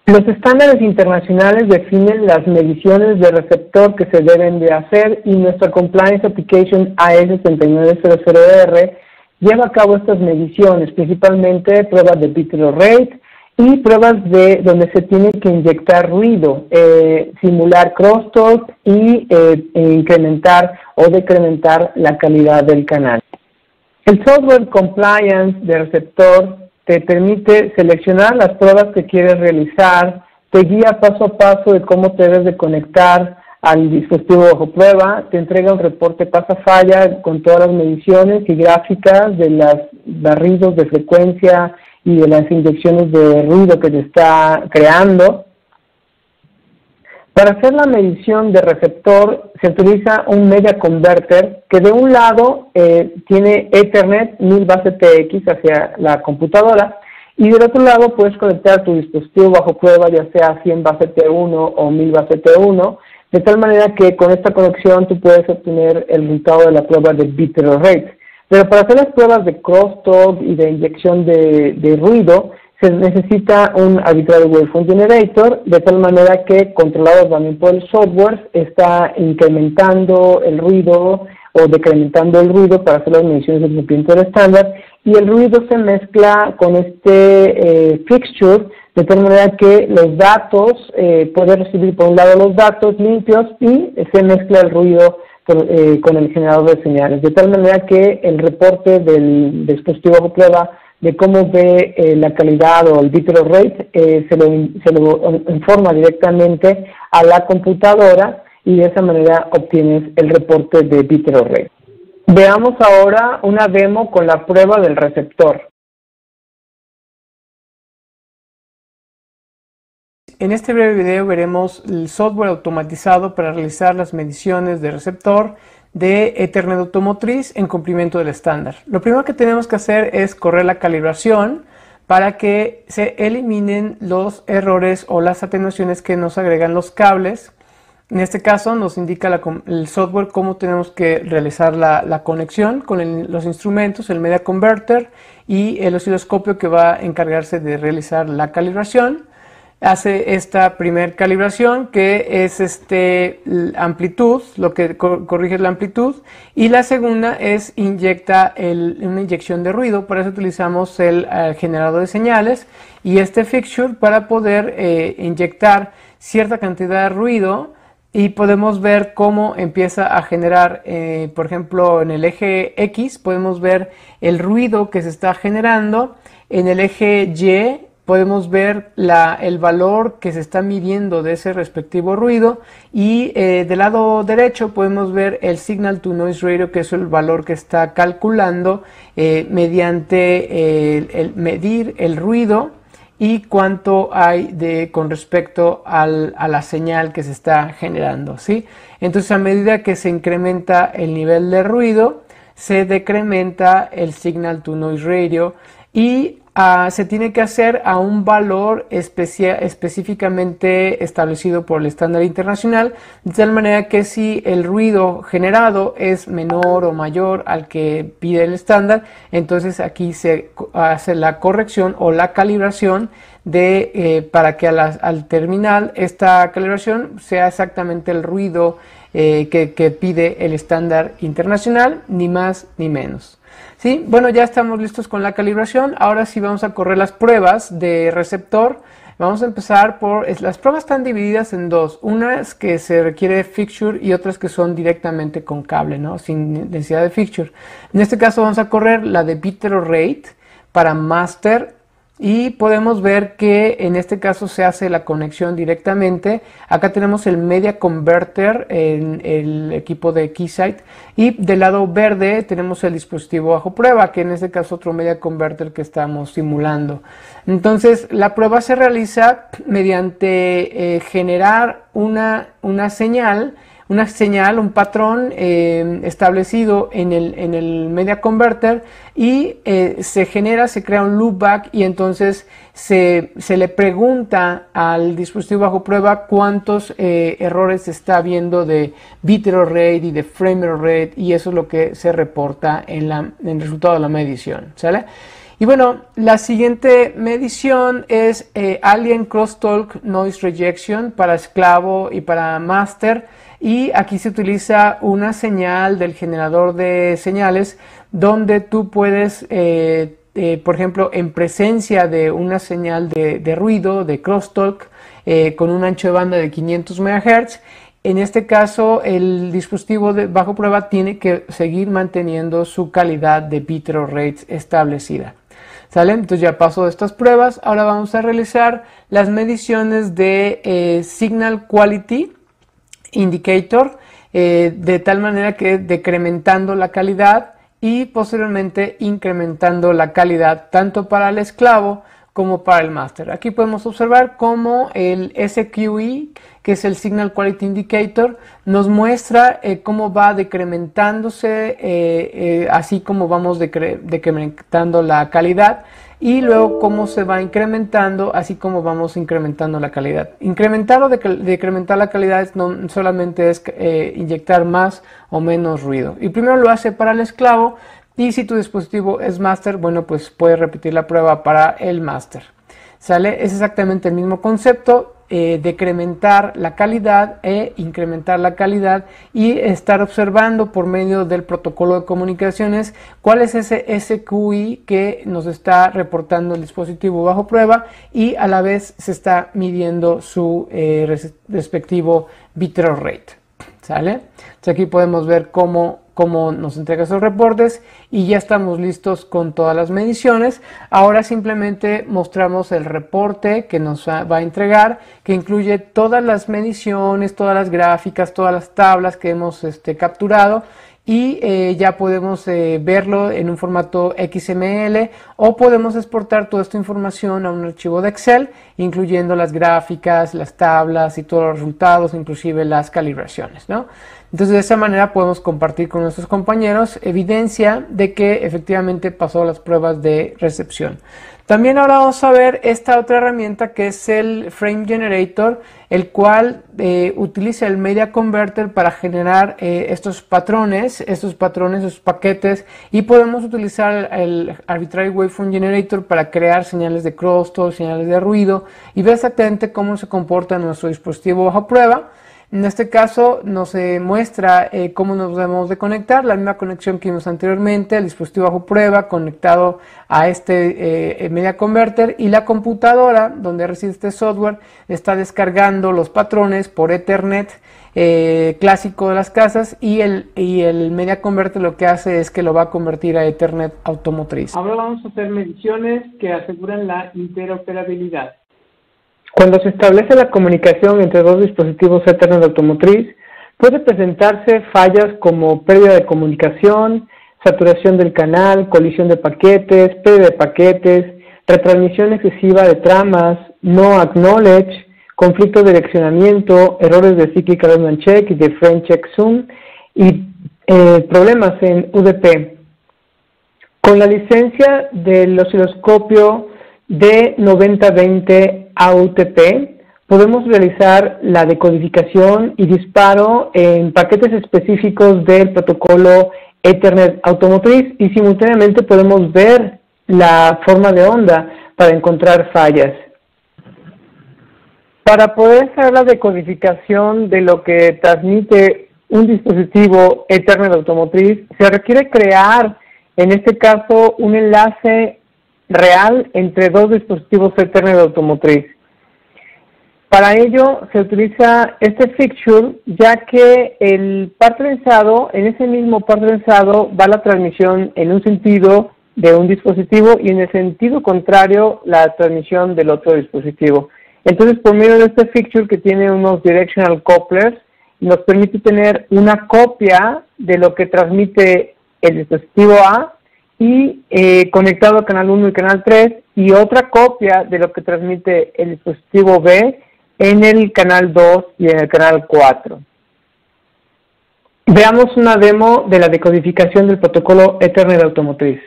Speaker 1: Los estándares internacionales definen las mediciones de receptor que se deben de hacer y nuestra Compliance Application AS6900R lleva a cabo estas mediciones, principalmente pruebas de bit error rate y pruebas de donde se tiene que inyectar ruido, simular crosstalk y incrementar o decrementar la calidad del canal. El software compliance de receptor te permite seleccionar las pruebas que quieres realizar, te guía paso a paso de cómo te debes de conectar al dispositivo bajo prueba, te entrega un reporte pasa-falla con todas las mediciones y gráficas de los barridos de frecuencia y de las inyecciones de ruido que te está creando. Para hacer la medición de receptor se utiliza un media converter que de un lado tiene Ethernet 1000 base TX hacia la computadora y del otro lado puedes conectar tu dispositivo bajo prueba ya sea 100 base T1 o 1000 base T1 de tal manera que con esta conexión tú puedes obtener el resultado de la prueba de bit error rate. Pero para hacer las pruebas de crosstalk y de inyección de ruido se necesita un arbitrary waveform generator, de tal manera que, controlado también por el software, está incrementando el ruido o decrementando el ruido para hacer las mediciones del cumplimiento del estándar, y el ruido se mezcla con este fixture, de tal manera que los datos, puede recibir por un lado los datos limpios y se mezcla el ruido con el generador de señales, de tal manera que el reporte del dispositivo bajo prueba de cómo ve la calidad o el bit error rate se lo informa directamente a la computadora y de esa manera obtienes el reporte de bit error rate. Veamos ahora una demo con la prueba del receptor.
Speaker 3: En este breve video veremos el software automatizado para realizar las mediciones de receptor de Ethernet automotriz en cumplimiento del estándar. Lo primero que tenemos que hacer es correr la calibración para que se eliminen los errores o las atenuaciones que nos agregan los cables. En este caso nos indica el software cómo tenemos que realizar la conexión con los instrumentos, el media converter y el osciloscopio que va a encargarse de realizar la calibración. Hace esta primer calibración que es amplitud, lo que corrige la amplitud, y la segunda es inyecta una inyección de ruido. Para eso utilizamos el generador de señales y este fixture para poder inyectar cierta cantidad de ruido y podemos ver cómo empieza a generar, por ejemplo, en el eje X podemos ver el ruido que se está generando, en el eje Y podemos ver el valor que se está midiendo de ese respectivo ruido, y del lado derecho podemos ver el signal to noise ratio, que es el valor que está calculando mediante el medir el ruido y cuánto hay con respecto a la señal que se está generando, ¿sí? Entonces, a medida que se incrementa el nivel de ruido, se decrementa el signal to noise ratio, y se tiene que hacer a un valor específicamente establecido por el estándar internacional, de tal manera que si el ruido generado es menor o mayor al que pide el estándar, entonces aquí se hace la corrección o la calibración para que al terminar esta calibración sea exactamente el ruido que pide el estándar internacional, ni más ni menos. ¿Sí? Bueno, ya estamos listos con la calibración. Ahora sí vamos a correr las pruebas de receptor. Vamos a empezar las pruebas están divididas en dos. Unas que se requiere fixture y otras que son directamente con cable, ¿no? Sin necesidad de fixture. En este caso vamos a correr la de bit error rate para master, y podemos ver que en este caso se hace la conexión directamente. Acá tenemos el media converter en el equipo de Keysight, y del lado verde tenemos el dispositivo bajo prueba, que en este caso otro media converter que estamos simulando. Entonces la prueba se realiza mediante generar una señal, un patrón establecido en el media converter, y se crea un loopback, y entonces se le pregunta al dispositivo bajo prueba cuántos errores está viendo de bit error rate y de frame error rate, y eso es lo que se reporta en el resultado de la medición, ¿sale? Y bueno, la siguiente medición es Alien Crosstalk Noise Rejection para esclavo y para master, y aquí se utiliza una señal del generador de señales donde tú puedes, por ejemplo, en presencia de una señal de ruido, de crosstalk, con un ancho de banda de 500 MHz, en este caso el dispositivo bajo prueba tiene que seguir manteniendo su calidad de bit error rate establecida. ¿Sale? Entonces ya pasó de estas pruebas. Ahora vamos a realizar las mediciones de Signal Quality Indicator, de tal manera que decrementando la calidad y posteriormente incrementando la calidad tanto para el esclavo como para el master. Aquí podemos observar cómo el SQI, que es el Signal Quality Indicator, nos muestra cómo va decrementándose, así como vamos decrementando la calidad, y luego cómo se va incrementando, así como vamos incrementando la calidad. Incrementar o decrementar la calidad no solamente es inyectar más o menos ruido. Y primero lo hace para el esclavo, y si tu dispositivo es master, bueno, pues puedes repetir la prueba para el master. ¿Sale? Es exactamente el mismo concepto. Decrementar la calidad e incrementar la calidad, y estar observando por medio del protocolo de comunicaciones cuál es ese SQI que nos está reportando el dispositivo bajo prueba, y a la vez se está midiendo su respectivo bit error rate. ¿Sale? Entonces aquí podemos ver cómo nos entrega esos reportes, y ya estamos listos con todas las mediciones. Ahora simplemente mostramos el reporte que nos va a entregar, que incluye todas las mediciones, todas las gráficas, todas las tablas que hemos capturado, y ya podemos verlo en un formato XML, o podemos exportar toda esta información a un archivo de Excel, incluyendo las gráficas, las tablas y todos los resultados, inclusive las calibraciones, ¿no? Entonces, de esa manera podemos compartir con nuestros compañeros evidencia de que efectivamente pasó las pruebas de recepción. También ahora vamos a ver esta otra herramienta, que es el Frame Generator, el cual utiliza el Media Converter para generar estos patrones, esos paquetes, y podemos utilizar el Arbitrary Waveform Generator para crear señales de crosstalk, señales de ruido, y ver exactamente cómo se comporta nuestro dispositivo bajo prueba. En este caso nos muestra cómo nos debemos de conectar, la misma conexión que vimos anteriormente, el dispositivo bajo prueba conectado a este Media Converter, y la computadora donde reside este software está descargando los patrones por Ethernet clásico de las casas, y el Media Converter lo que hace es que lo va a convertir a Ethernet automotriz.
Speaker 2: Ahora vamos a hacer mediciones que aseguran la interoperabilidad.
Speaker 1: Cuando se establece la comunicación entre dos dispositivos Ethernet automotriz, puede presentarse fallas como pérdida de comunicación, saturación del canal, colisión de paquetes, pérdida de paquetes, retransmisión excesiva de tramas, no acknowledge, conflicto de direccionamiento, errores de cyclical open check y de frame check zoom y problemas en UDP. Con la licencia del osciloscopio D9020 AUTP, podemos realizar la decodificación y disparo en paquetes específicos del protocolo Ethernet automotriz y simultáneamente podemos ver la forma de onda para encontrar fallas. Para poder hacer la decodificación de lo que transmite un dispositivo Ethernet automotriz, se requiere crear, en este caso, un enlace real entre dos dispositivos Ethernet automotriz. Para ello se utiliza este fixture, ya que el par trenzado, en ese mismo par trenzado va la transmisión en un sentido de un dispositivo y en el sentido contrario la transmisión del otro dispositivo. Entonces, por medio de este fixture que tiene unos directional couplers, nos permite tener una copia de lo que transmite el dispositivo A y conectado a canal 1 y canal 3, y otra copia de lo que transmite el dispositivo B en el canal 2 y en el canal 4. Veamos una demo de la decodificación del protocolo Ethernet automotriz.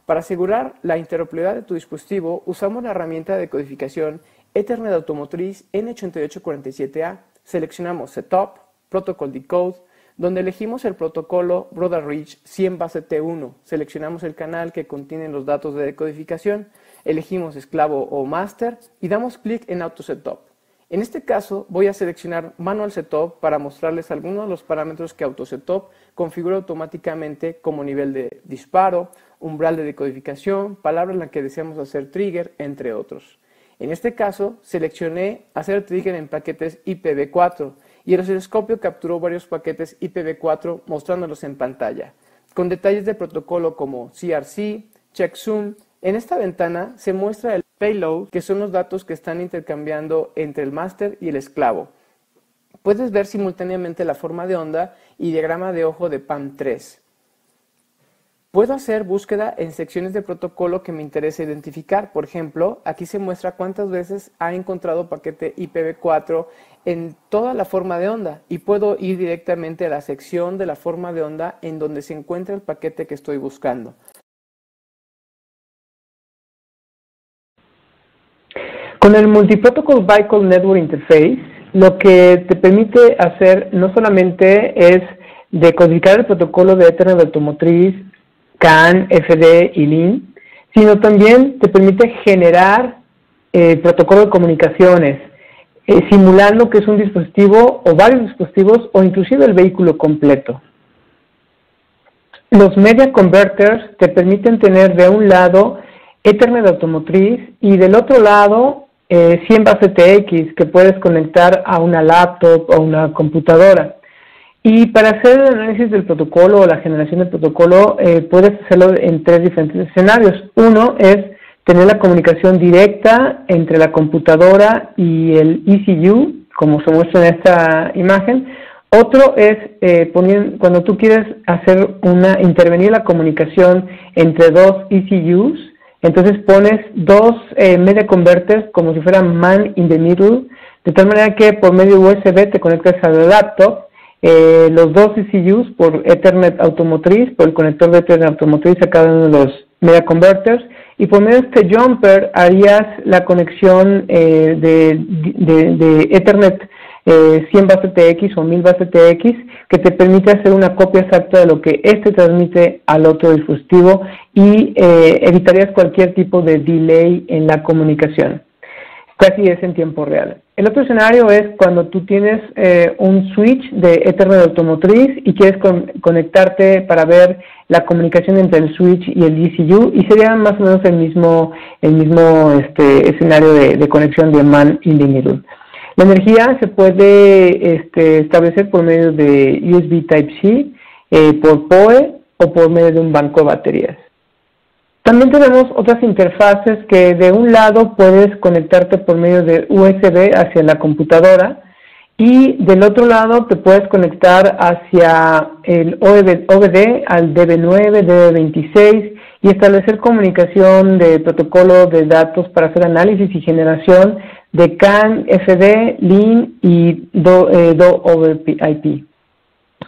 Speaker 3: Para asegurar la interoperabilidad de tu dispositivo, usamos la herramienta de decodificación Ethernet automotriz N8847A. Seleccionamos Setup, Protocol Decode, donde elegimos el protocolo Broad Reach 100 base T1. Seleccionamos el canal que contiene los datos de decodificación, elegimos esclavo o master y damos clic en Auto Setup. En este caso voy a seleccionar Manual Setup para mostrarles algunos de los parámetros que Auto Setup configura automáticamente, como nivel de disparo, umbral de decodificación, palabra en la que deseamos hacer trigger, entre otros. En este caso seleccioné hacer trigger en paquetes IPv4 y el osciloscopio capturó varios paquetes IPv4 mostrándolos en pantalla, con detalles de protocolo como CRC, checksum. En esta ventana se muestra el payload, que son los datos que están intercambiando entre el máster y el esclavo. Puedes ver simultáneamente la forma de onda y diagrama de ojo de PAM3. Puedo hacer búsqueda en secciones de protocolo que me interesa identificar. Por ejemplo, aquí se muestra cuántas veces ha encontrado paquete IPv4 en toda la forma de onda y puedo ir directamente a la sección de la forma de onda en donde se encuentra el paquete que estoy buscando.
Speaker 1: Con el Multiprotocol Bytecode Network Interface, lo que te permite hacer no solamente es decodificar el protocolo de Ethernet automotriz, CAN, FD y LIN, sino también te permite generar protocolo de comunicaciones, simulando que es un dispositivo o varios dispositivos o inclusive el vehículo completo. Los Media Converters te permiten tener de un lado Ethernet automotriz y del otro lado 100 base TX que puedes conectar a una laptop o una computadora. Y para hacer el análisis del protocolo o la generación del protocolo, puedes hacerlo en tres diferentes escenarios. Uno es tener la comunicación directa entre la computadora y el ECU, como se muestra en esta imagen. Otro es cuando tú quieres intervenir la comunicación entre dos ECUs, entonces pones dos media converters como si fueran man in the middle, de tal manera que por medio USB te conectas a la laptop. Los dos ECUs por Ethernet automotriz, por el conector de Ethernet automotriz a cada uno de los media converters, y por medio de este jumper harías la conexión de Ethernet 100 base TX o 1000 base TX, que te permite hacer una copia exacta de lo que este transmite al otro dispositivo y evitarías cualquier tipo de delay en la comunicación. Casi es en tiempo real. El otro escenario es cuando tú tienes un switch de Ethernet automotriz y quieres conectarte para ver la comunicación entre el switch y el ECU, y sería más o menos el mismo escenario de conexión de man in the middle. La energía se puede establecer por medio de USB Type-C, por PoE o por medio de un banco de baterías. También tenemos otras interfaces que de un lado puedes conectarte por medio de USB hacia la computadora y del otro lado te puedes conectar hacia el OBD al DB9, DB26 y establecer comunicación de protocolo de datos para hacer análisis y generación de CAN, FD, LIN y DO over IP.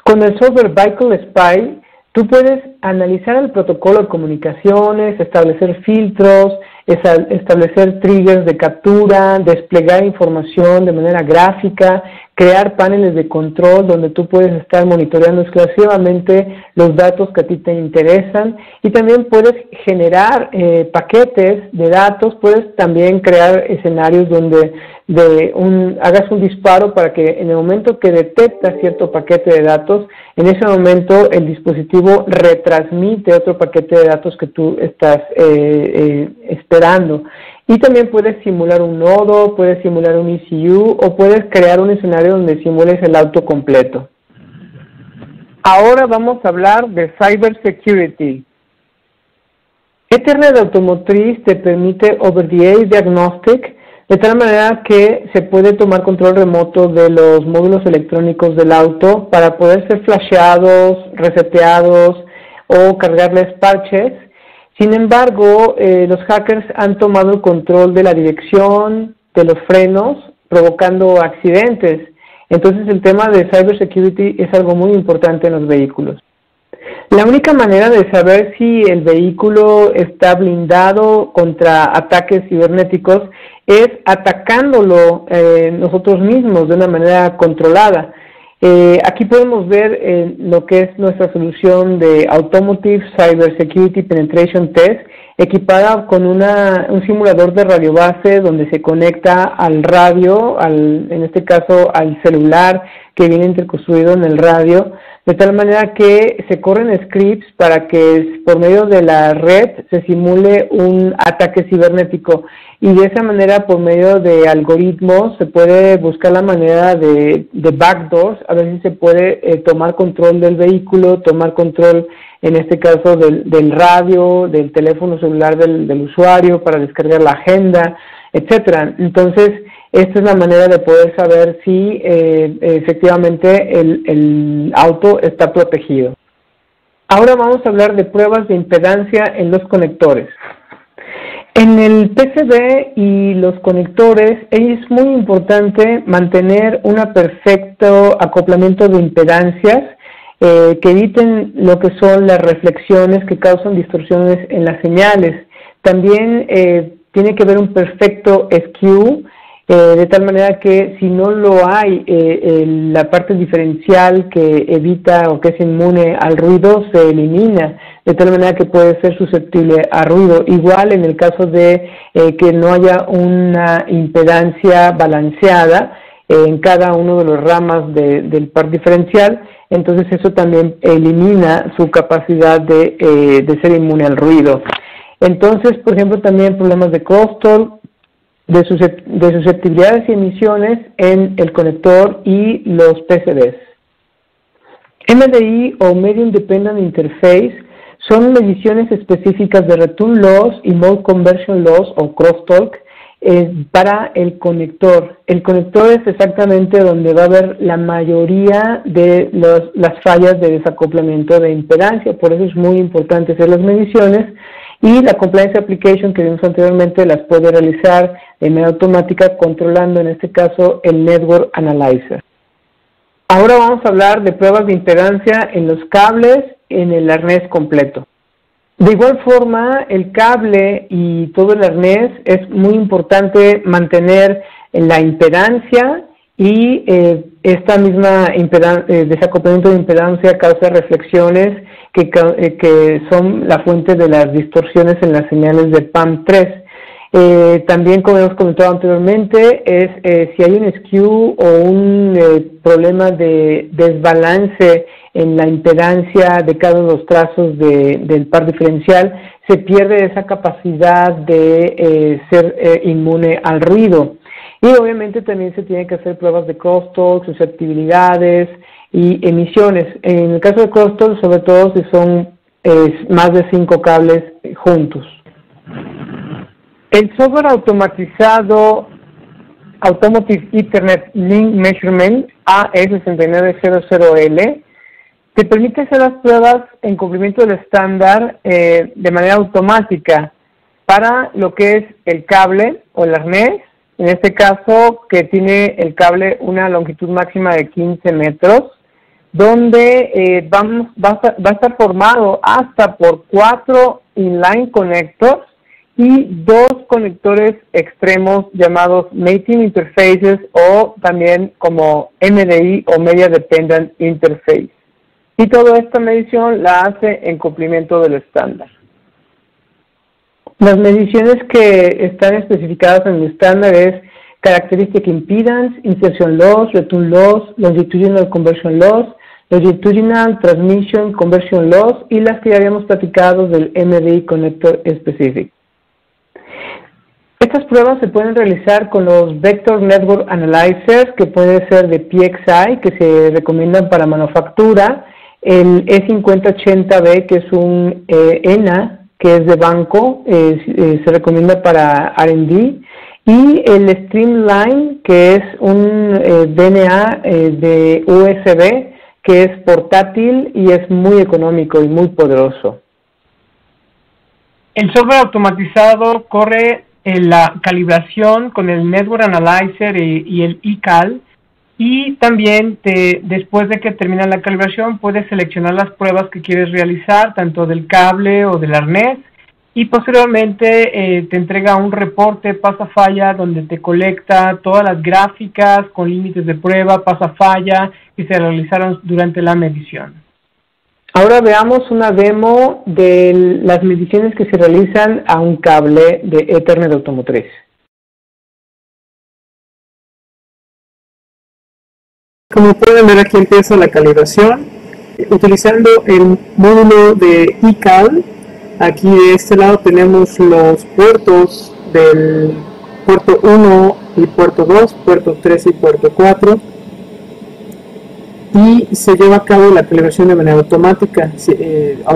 Speaker 1: Con el software Vehicle Spy, tú puedes analizar el protocolo de comunicaciones, establecer filtros, establecer triggers de captura, desplegar información de manera gráfica, crear paneles de control donde tú puedes estar monitoreando exclusivamente los datos que a ti te interesan y también puedes generar paquetes de datos, puedes también crear escenarios donde hagas un disparo para que en el momento que detectas cierto paquete de datos, en ese momento el dispositivo retransmite otro paquete de datos que tú estás esperando. Y también puedes simular un nodo, puedes simular un ECU o puedes crear un escenario donde simules el auto completo. Ahora vamos a hablar de Cybersecurity. Ethernet automotriz te permite over-the-air diagnostic de tal manera que se puede tomar control remoto de los módulos electrónicos del auto para poder ser flasheados, reseteados o cargarles parches. Sin embargo, los hackers han tomado el control de la dirección, de los frenos, provocando accidentes. Entonces el tema de cybersecurity es algo muy importante en los vehículos. La única manera de saber si el vehículo está blindado contra ataques cibernéticos es atacándolo nosotros mismos de una manera controlada. Aquí podemos ver lo que es nuestra solución de Automotive Cybersecurity Penetration Test, equipada con un simulador de radiobase donde se conecta al radio, en este caso al celular que viene interconstruido en el radio, de tal manera que se corren scripts para que por medio de la red se simule un ataque cibernético y de esa manera por medio de algoritmos se puede buscar la manera de backdoors, a ver si se puede tomar control del vehículo, tomar control en este caso del radio, del teléfono celular del usuario para descargar la agenda, etcétera. Entonces, esta es la manera de poder saber si efectivamente el auto está protegido. Ahora vamos a hablar de pruebas de impedancia en los conectores. En el PCB y los conectores es muy importante mantener un perfecto acoplamiento de impedancias que eviten lo que son las reflexiones que causan distorsiones en las señales. También tiene que haber un perfecto skew, de tal manera que si no lo hay, la parte diferencial que evita o que es inmune al ruido se elimina, de tal manera que puede ser susceptible a ruido. Igual en el caso de que no haya una impedancia balanceada en cada uno de los ramas del par diferencial, entonces eso también elimina su capacidad de ser inmune al ruido. Entonces, por ejemplo, también problemas de crosstalk, de susceptibilidades y emisiones en el conector y los PCBs. MDI o Medium Dependent Interface son mediciones específicas de return loss y mode conversion loss o crosstalk para el conector. El conector es exactamente donde va a haber la mayoría de las fallas de desacoplamiento de impedancia, por eso es muy importante hacer las mediciones. Y la Compliance Application que vimos anteriormente las puede realizar de manera automática controlando en este caso el Network Analyzer. Ahora vamos a hablar de pruebas de impedancia en los cables en el arnés completo. De igual forma, el cable y todo el arnés es muy importante mantener la impedancia y esta misma desacoplamiento de impedancia causa reflexiones que son la fuente de las distorsiones en las señales de PAM3. También, como hemos comentado anteriormente, es si hay un skew o un problema de desbalance en la impedancia de cada uno de los trazos del par diferencial, se pierde esa capacidad de ser inmune al ruido. Y obviamente también se tienen que hacer pruebas de crosstalk, susceptibilidades y emisiones. En el caso de crosstalk, sobre todo si son más de 5 cables juntos. El software automatizado Automotive Ethernet Link Measurement AE6900L te permite hacer las pruebas en cumplimiento del estándar de manera automática para lo que es el cable o el arnés, en este caso que tiene el cable una longitud máxima de 15 metros, donde va a estar formado hasta por 4 inline connectors y 2 conectores extremos llamados Mating Interfaces o también como MDI o Media Dependent Interface. Y toda esta medición la hace en cumplimiento del estándar. Las mediciones que están especificadas en el estándar es Characteristic Impedance, Insertion Loss, Return Loss, Longitudinal Conversion Loss, Longitudinal Transmission Conversion Loss y las que ya habíamos platicado del MDI Connector Specific. Estas pruebas se pueden realizar con los Vector Network Analyzers, que puede ser de PXI, que se recomiendan para manufactura, el E5080B, que es un ENA, que es de banco, se recomienda para R&D, y el Streamline, que es un DNA de USB, que es portátil y es muy económico y muy poderoso.
Speaker 2: El software automatizado corre en la calibración con el Network Analyzer y el eCal, y también después de que termina la calibración puedes seleccionar las pruebas que quieres realizar, tanto del cable o del arnés, y posteriormente te entrega un reporte pasa-falla donde te colecta todas las gráficas con límites de prueba, pasa-falla que se realizaron durante la medición.
Speaker 1: Ahora veamos una demo de las mediciones que se realizan a un cable de Ethernet automotriz. Como pueden ver, aquí empieza la calibración utilizando el módulo de eCal. Aquí de este lado tenemos los puertos del puerto 1 y puerto 2, puerto 3 y puerto 4. Y se lleva a cabo la calibración de manera automática,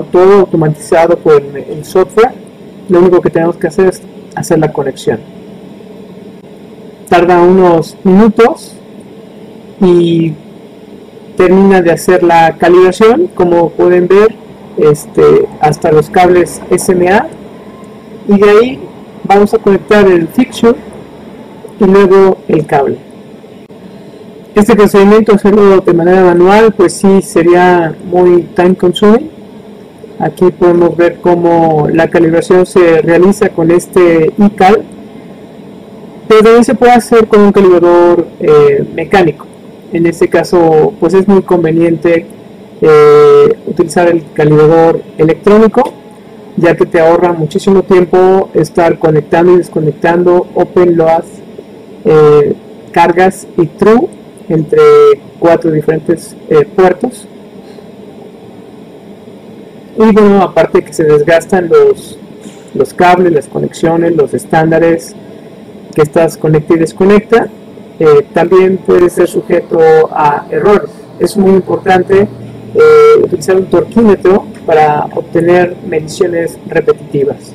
Speaker 1: todo automatizado por el software. Lo único que tenemos que hacer es hacer la conexión. Tarda unos minutos y termina de hacer la calibración, como pueden ver, hasta los cables SMA, y de ahí vamos a conectar el fixture y luego el cable. Este procedimiento, hacerlo de manera manual, pues sí sería muy time consuming. Aquí podemos ver cómo la calibración se realiza con este eCal, pero también se puede hacer con un calibrador mecánico. En este caso, pues es muy conveniente utilizar el calibrador electrónico, ya que te ahorra muchísimo tiempo estar conectando y desconectando open, load, cargas y true entre 4 diferentes puertos. Y bueno, aparte que se desgastan los cables, las conexiones, los estándares que estás conecta y desconecta, también puede ser sujeto a errores. Es muy importante utilizar un torquímetro para obtener mediciones repetitivas.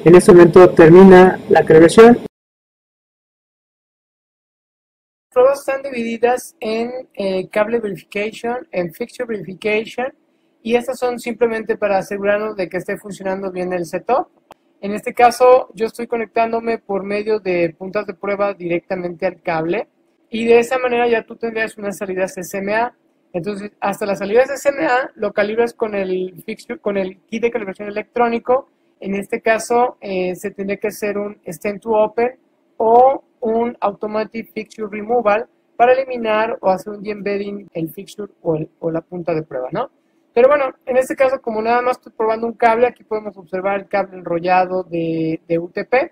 Speaker 1: En este momento termina la calibración.
Speaker 3: Las pruebas están divididas en cable verification, en fixture verification, y estas son simplemente para asegurarnos de que esté funcionando bien el setup. En este caso, yo estoy conectándome por medio de puntas de prueba directamente al cable, y de esa manera ya tú tendrías unas salidas SMA. Entonces, hasta las salidas SMA lo calibras con el fixture, con el kit de calibración electrónico. En este caso, se tendría que hacer un Stand to Open o un Automatic Fixture Removal para eliminar o hacer un de-embedding el fixture o la punta de prueba, ¿no?
Speaker 2: Pero bueno, en este caso, como nada más estoy probando un cable, aquí podemos observar el cable enrollado de UTP,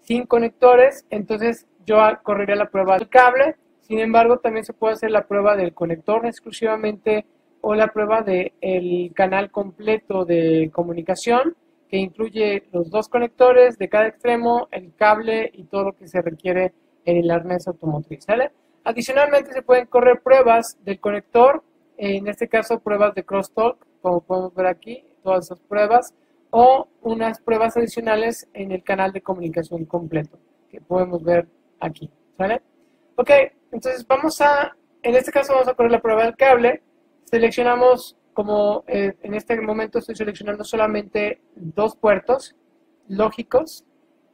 Speaker 2: sin conectores. Entonces yo correría la prueba del cable. Sin embargo, también se puede hacer la prueba del conector exclusivamente o la prueba del canal completo de comunicación, que incluye los dos conectores de cada extremo, el cable y todo lo que se requiere en el arnés automotriz, ¿sale? Adicionalmente se pueden correr pruebas del conector, en este caso pruebas de crosstalk, como podemos ver aquí, todas esas pruebas, o unas pruebas adicionales en el canal de comunicación completo, que podemos ver aquí, ¿sale? Ok, entonces en este caso vamos a correr la prueba del cable. Seleccionamos, como en este momento estoy seleccionando solamente dos puertos lógicos,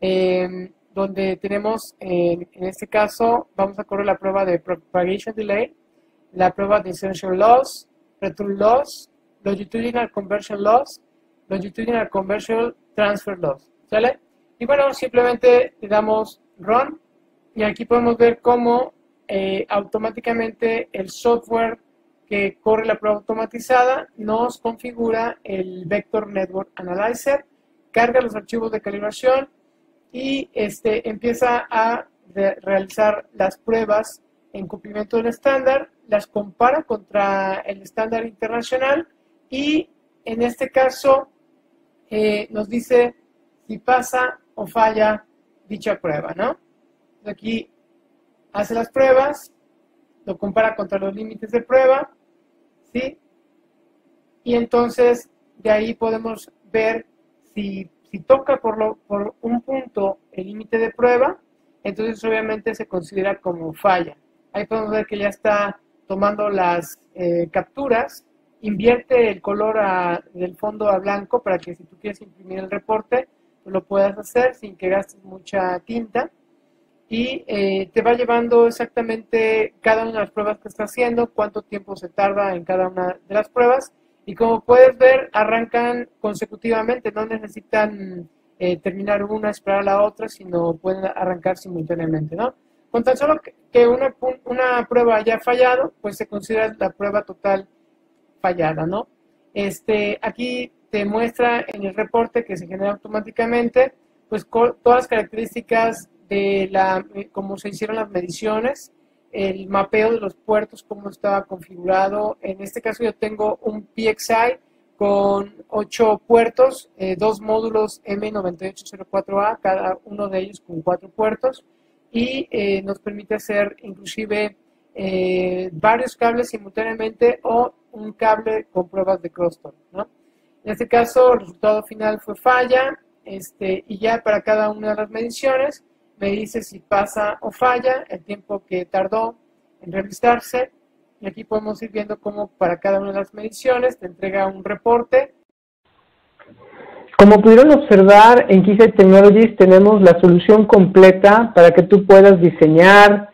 Speaker 2: donde tenemos, en este caso, vamos a correr la prueba de Propagation Delay, la prueba de Insertion Loss, Return Loss, Longitudinal Conversion Loss, Longitudinal Conversion Transfer Loss, ¿sale? Y bueno, simplemente le damos Run, y aquí podemos ver cómo automáticamente el software que corre la prueba automatizada nos configura el Vector Network Analyzer, carga los archivos de calibración y empieza a realizar las pruebas en cumplimiento del estándar, las compara contra el estándar internacional y en este caso nos dice si pasa o falla dicha prueba, ¿no? Aquí hace las pruebas, lo compara contra los límites de prueba, ¿sí? Y entonces de ahí podemos ver si toca por un punto el límite de prueba, entonces obviamente se considera como falla. Ahí podemos ver que ya está tomando las capturas, invierte el color del fondo a blanco para que si tú quieres imprimir el reporte, pues lo puedas hacer sin que gastes mucha tinta. Y te va llevando exactamente cada una de las pruebas que está haciendo, cuánto tiempo se tarda en cada una de las pruebas. Y como puedes ver, arrancan consecutivamente, no necesitan terminar una, esperar a la otra, sino pueden arrancar simultáneamente, ¿no? Con tan solo que una prueba haya fallado, pues se considera la prueba total fallada, ¿no? Aquí te muestra en el reporte que se genera automáticamente, pues todas las características de cómo se hicieron las mediciones, el mapeo de los puertos, cómo estaba configurado. En este caso yo tengo un PXI con 8 puertos, 2 módulos M9804A, cada uno de ellos con 4 puertos, y nos permite hacer inclusive varios cables simultáneamente o un cable con pruebas de crosstalk, ¿no? En este caso el resultado final fue falla, y ya para cada una de las mediciones me dice si pasa o falla, el tiempo que tardó en realizarse, y aquí podemos ir viendo cómo para cada una de las mediciones te entrega un reporte.
Speaker 1: Como pudieron observar, en Keysight Technologies tenemos la solución completa para que tú puedas diseñar,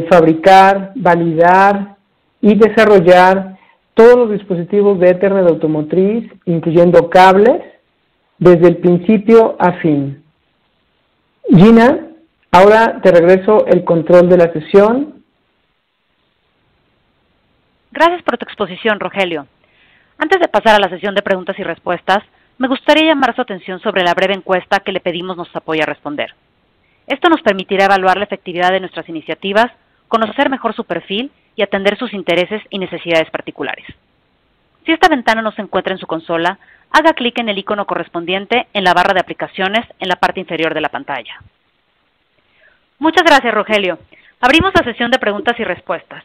Speaker 1: fabricar, validar y desarrollar todos los dispositivos de Ethernet automotriz, incluyendo cables, desde el principio a fin. Gina, ahora te regreso el control de la sesión.
Speaker 4: Gracias por tu exposición, Rogelio. Antes de pasar a la sesión de preguntas y respuestas, me gustaría llamar su atención sobre la breve encuesta que le pedimos nos apoye a responder. Esto nos permitirá evaluar la efectividad de nuestras iniciativas, conocer mejor su perfil y atender sus intereses y necesidades particulares. Si esta ventana no se encuentra en su consola, haga clic en el icono correspondiente en la barra de aplicaciones en la parte inferior de la pantalla. Muchas gracias, Rogelio. Abrimos la sesión de preguntas y respuestas.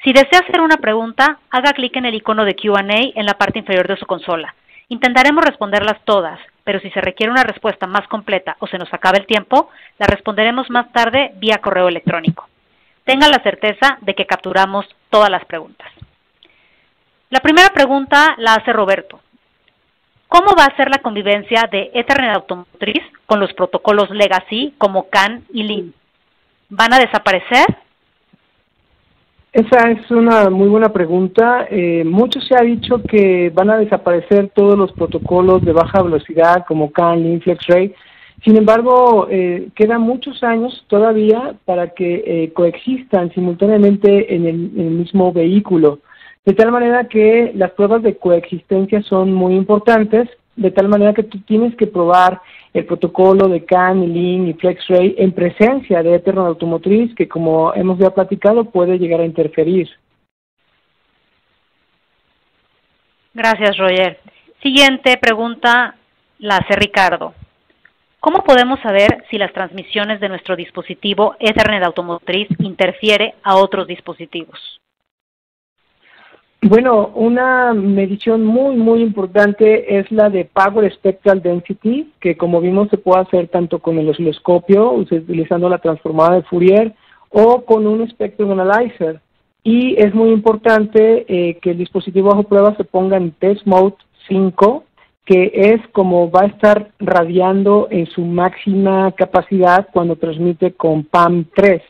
Speaker 4: Si desea hacer una pregunta, haga clic en el icono de Q&A en la parte inferior de su consola. Intentaremos responderlas todas, pero si se requiere una respuesta más completa o se nos acaba el tiempo, la responderemos más tarde vía correo electrónico. Tenga la certeza de que capturamos todas las preguntas. La primera pregunta la hace Roberto. ¿Cómo va a ser la convivencia de Ethernet automotriz con los protocolos legacy como CAN y LIN? ¿Van a desaparecer?
Speaker 1: Esa es una muy buena pregunta. Mucho se ha dicho que van a desaparecer todos los protocolos de baja velocidad como CAN, LIN, FlexRay. Sin embargo, quedan muchos años todavía para que coexistan simultáneamente en el mismo vehículo. De tal manera que las pruebas de coexistencia son muy importantes, de tal manera que tú tienes que probar el protocolo de CAN, Lean y FlexRay en presencia de Ethernet automotriz, que como hemos ya platicado puede llegar a interferir.
Speaker 4: Gracias, Roger. Siguiente pregunta la hace Ricardo. ¿Cómo podemos saber si las transmisiones de nuestro dispositivo Ethernet automotriz interfiere a otros dispositivos?
Speaker 1: Bueno, una medición muy importante es la de Power Spectral Density, que como vimos se puede hacer tanto con el osciloscopio, utilizando la transformada de Fourier, o con un Spectrum Analyzer. Y es muy importante que el dispositivo bajo prueba se ponga en Test Mode 5, que es como va a estar radiando en su máxima capacidad cuando transmite con PAM3.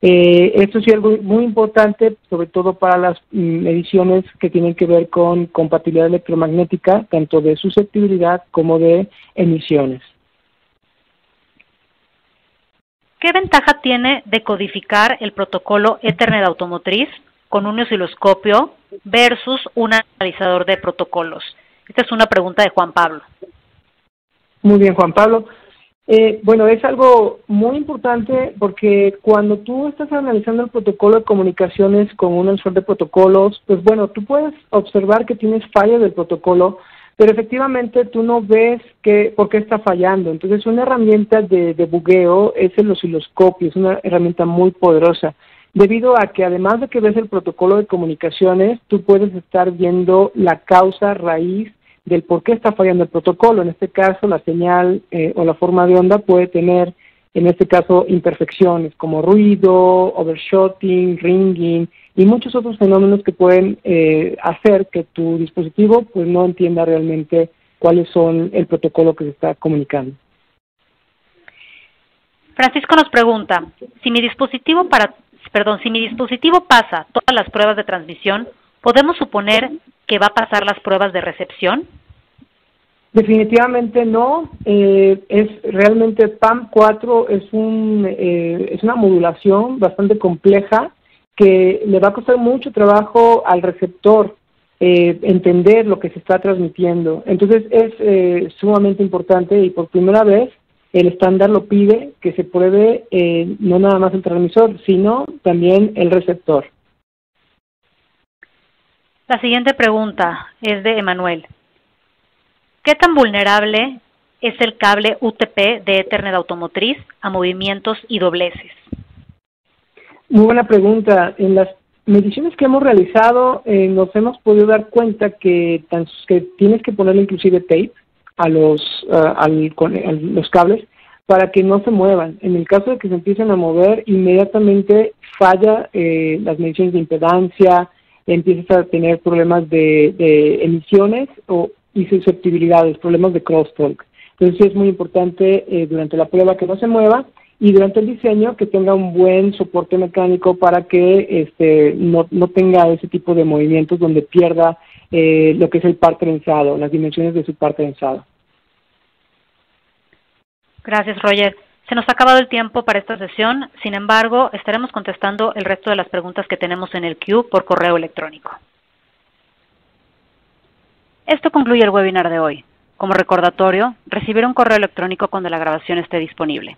Speaker 1: Esto sí es algo muy importante, sobre todo para las mediciones que tienen que ver con compatibilidad electromagnética, tanto de susceptibilidad como de emisiones.
Speaker 4: ¿Qué ventaja tiene de codificar el protocolo Ethernet automotriz con un osciloscopio versus un analizador de protocolos? Esta es una pregunta de Juan Pablo.
Speaker 1: Muy bien, Juan Pablo. Bueno, es algo muy importante porque cuando tú estás analizando el protocolo de comunicaciones con un analizador de protocolos, pues bueno, tú puedes observar que tienes fallas del protocolo, pero efectivamente tú no ves por qué está fallando. Entonces, una herramienta de bugueo es el osciloscopio, es una herramienta muy poderosa, debido a que además de que ves el protocolo de comunicaciones, tú puedes estar viendo la causa raíz del por qué está fallando el protocolo. En este caso, la señal o la forma de onda puede tener, en este caso, imperfecciones como ruido, overshooting, ringing y muchos otros fenómenos que pueden hacer que tu dispositivo pues no entienda realmente cuáles son el protocolo que se está comunicando.
Speaker 4: Francisco nos pregunta, si mi dispositivo pasa todas las pruebas de transmisión, ¿podemos suponer que va a pasar las pruebas de recepción?
Speaker 1: Definitivamente no. Es realmente PAM4 es una modulación bastante compleja que le va a costar mucho trabajo al receptor entender lo que se está transmitiendo. Entonces es sumamente importante y por primera vez el estándar lo pide que se pruebe no nada más el transmisor, sino también el receptor.
Speaker 4: La siguiente pregunta es de Emanuel. ¿Qué tan vulnerable es el cable UTP de Ethernet automotriz a movimientos y dobleces?
Speaker 1: Muy buena pregunta. En las mediciones que hemos realizado nos hemos podido dar cuenta que tienes que ponerle inclusive tape a los cables para que no se muevan. En el caso de que se empiecen a mover, inmediatamente falla las mediciones de impedancia, empiezas a tener problemas de emisiones y susceptibilidades, problemas de crosstalk. Entonces sí es muy importante durante la prueba que no se mueva y durante el diseño que tenga un buen soporte mecánico para que no tenga ese tipo de movimientos donde pierda lo que es el par trenzado, las dimensiones de su par trenzado.
Speaker 4: Gracias, Roger. Se nos ha acabado el tiempo para esta sesión, sin embargo, estaremos contestando el resto de las preguntas que tenemos en el queue por correo electrónico. Esto concluye el webinar de hoy. Como recordatorio, recibirá un correo electrónico cuando la grabación esté disponible.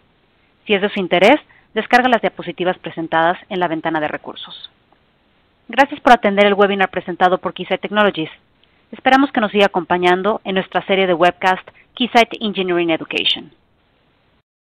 Speaker 4: Si es de su interés, descarga las diapositivas presentadas en la ventana de recursos. Gracias por atender el webinar presentado por Keysight Technologies. Esperamos que nos siga acompañando en nuestra serie de webcast Keysight Engineering Education.